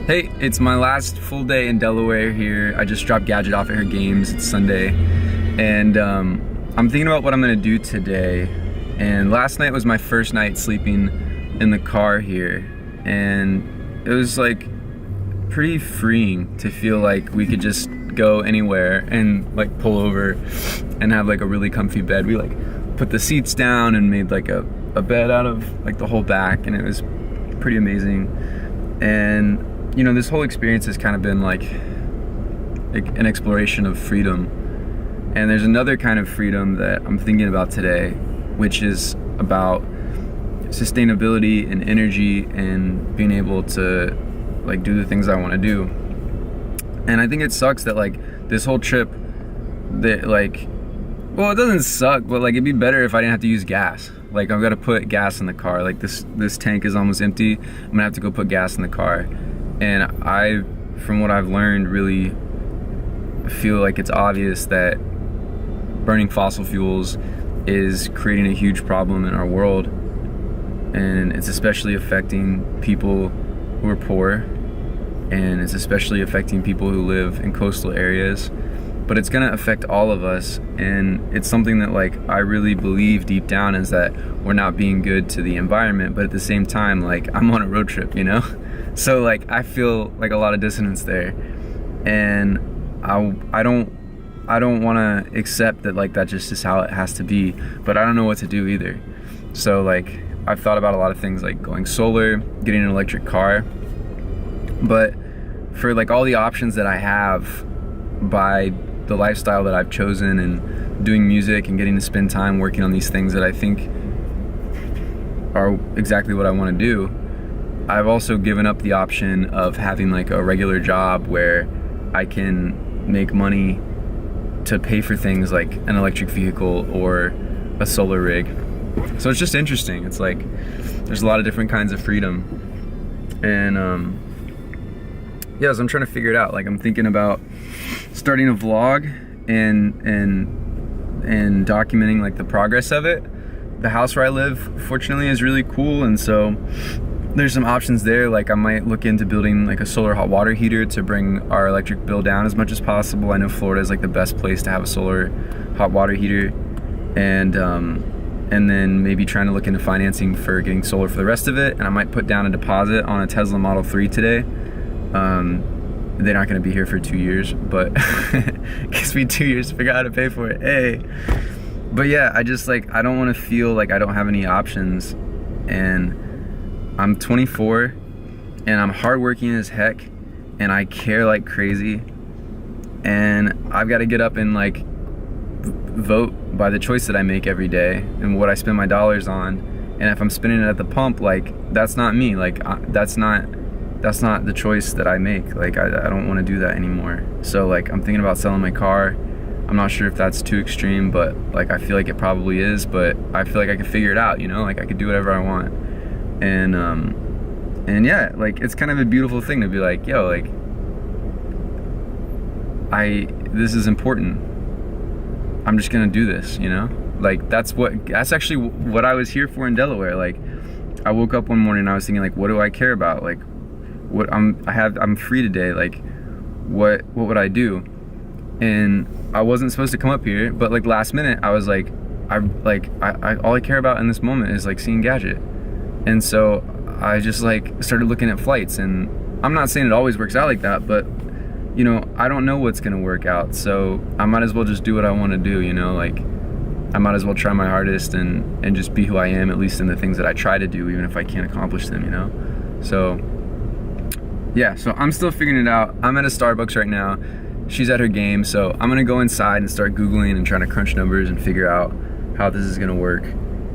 Hey, it's my last full day in Delaware here. I just dropped Gadget off at her games. It's Sunday. And I'm thinking about what I'm gonna do today. And last night was my first night sleeping in the car here. And it was like pretty freeing to feel like we could just go anywhere and like pull over and have like a really comfy bed. We like put the seats down and made like a bed out of like the whole back, and it was pretty amazing. And you know, this whole experience has kind of been like an exploration of freedom. And there's another kind of freedom that I'm thinking about today, which is about sustainability and energy and being able to like do the things I want to do. And I think it sucks that like this whole trip that like, well, it doesn't suck, but like it'd be better if I didn't have to use gas. Like I've got to put gas in the car. Like this tank is almost empty. I'm gonna have to go put gas in the car. And I, from what I've learned, really feel like it's obvious that burning fossil fuels is creating a huge problem in our world. And it's especially affecting people who are poor, and it's especially affecting people who live in coastal areas. But it's gonna affect all of us, and it's something that like I really believe deep down is that we're not being good to the environment, but at the same time, like I'm on a road trip, you know? So like I feel like a lot of dissonance there, and I don't want to accept that like that just is how it has to be, but I don't know what to do either. So like I've thought about a lot of things like going solar, getting an electric car, but for like all the options that I have by the lifestyle that I've chosen and doing music and getting to spend time working on these things that I think are exactly what I want to do, I've also given up the option of having like a regular job where I can make money to pay for things like an electric vehicle or a solar rig. So it's just interesting. It's like there's a lot of different kinds of freedom, and yeah, so I'm trying to figure it out. Like I'm thinking about starting a vlog and documenting like the progress of it. The house where I live, fortunately, is really cool, and so there's some options there. Like I might look into building like a solar hot water heater to bring our electric bill down as much as possible. I know Florida is like the best place to have a solar hot water heater, and then maybe trying to look into financing for getting solar for the rest of it. And I might put down a deposit on a Tesla Model 3 today. They're not going to be here for 2 years, but it gives me 2 years to figure out how to pay for it. Hey, but yeah, I just like I don't want to feel like I don't have any options. And I'm 24 and I'm hardworking as heck, and I care like crazy, and I've got to get up and like vote by the choice that I make every day and what I spend my dollars on. And if I'm spending it at the pump, like that's not me. Like that's not the choice that I make. Like I don't want to do that anymore. So like I'm thinking about selling my car. I'm not sure if that's too extreme, but like I feel like it probably is, but I feel like I can figure it out, you know? Like I could do whatever I want. And yeah, like it's kind of a beautiful thing to be like, yo, like this is important. I'm just gonna do this, you know? Like that's actually what I was here for in Delaware. Like I woke up one morning and I was thinking like, what do I care about? Like I'm free today. Like what would I do? And I wasn't supposed to come up here, but like last minute I was like, all I care about in this moment is like seeing Gadget. And so I just like started looking at flights, and I'm not saying it always works out like that, but you know, I don't know what's gonna work out, so I might as well just do what I want to do, you know? Like I might as well try my hardest and just be who I am, at least in the things that I try to do, even if I can't accomplish them, you know? So yeah, so I'm still figuring it out. I'm at a Starbucks right now. She's at her game, so I'm gonna go inside and start Googling and trying to crunch numbers and figure out how this is gonna work.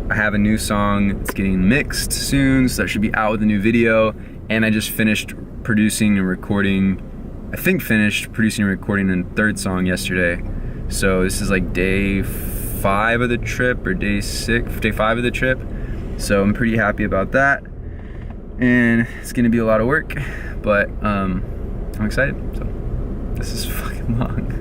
I have a new song, it's getting mixed soon, so that should be out with a new video. And I just finished producing and recording, finished producing and recording a third song yesterday. So this is like day 5 of the trip, or day 5 of the trip. So I'm pretty happy about that. And it's gonna be a lot of work, but I'm excited, so this is fucking long.